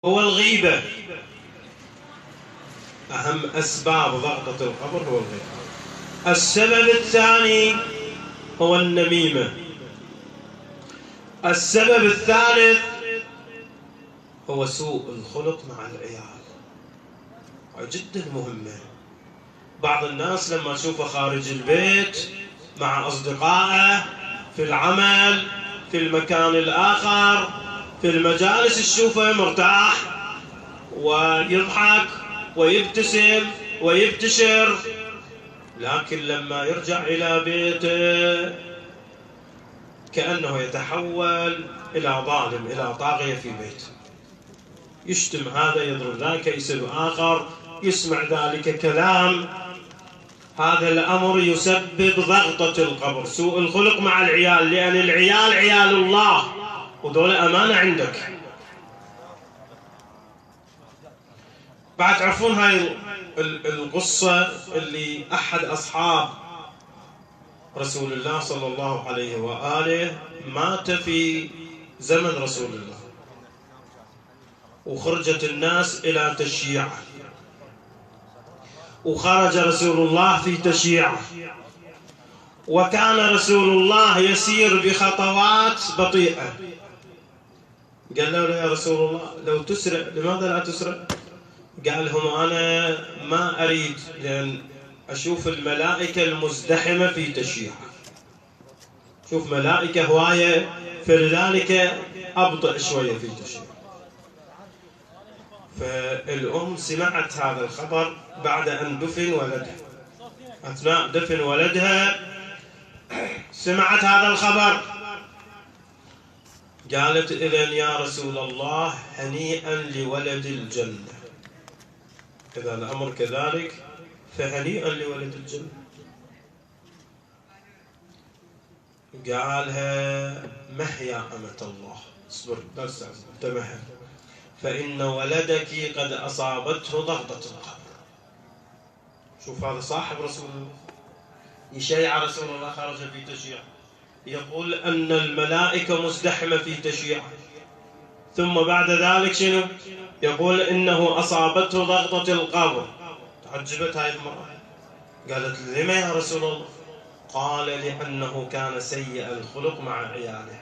هو الغيبة. أهم أسباب ضغطة القبر هو الغيبة. السبب الثاني هو النميمة. السبب الثالث هو سوء الخلق مع العيال، جدا مهمة. بعض الناس لما تشوفه خارج البيت مع أصدقائه، في العمل، في المكان الآخر، في المجالس، تشوفه مرتاح ويضحك ويبتسم ويبتشر، لكن لما يرجع إلى بيته كأنه يتحول إلى ظالم، إلى طاغية في بيته. يشتم هذا، يضرب ذاك، يسب آخر، يسمع ذلك كلام. هذا الأمر يسبب ضغطة القبر، سوء الخلق مع العيال، لأن العيال عيال الله وذول أمانة عندك. بعد تعرفون هاي القصة اللي أحد أصحاب رسول الله صلى الله عليه وآله مات في زمن رسول الله، وخرجت الناس إلى تشييعه، وخرج رسول الله في تشييعه، وكان رسول الله يسير بخطوات بطيئة. قال له يا رسول الله لو تسرع، لماذا لا تسرع؟ قال لهم أنا ما أريد، لأن أشوف الملائكة المزدحمة في تشييعه، شوف ملائكة هواية، فلذلك أبطأ شوية في تشييعه. فالأم سمعت هذا الخبر بعد أن دفن ولدها، أثناء دفن ولدها سمعت هذا الخبر، قالت إذن يا رسول الله هنيئا لولد الجنة، إذا الأمر كذلك فهنيئا لولد الجنة. قالها مه يا أمة الله، اصبر بس انتبه، فإن ولدك قد أصابته ضغطة القبر. شوف هذا صاحب رسول الله يشيع رسول الله، خرج في تشييع، يقول أن الملائكة مزدحمة في تشييع، ثم بعد ذلك شنو؟ يقول إنه أصابته ضغطة القبر. تعجبت هاي المرأة، قالت لما يا رسول الله؟ قال لأنه كان سيء الخلق مع عياله.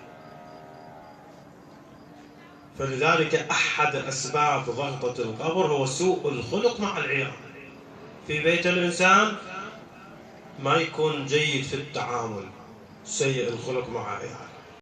فلذلك أحد أسباب ضغطة القبر هو سوء الخلق مع العيال. في بيت الإنسان ما يكون جيد في التعامل، سيء الخلق مع عياله.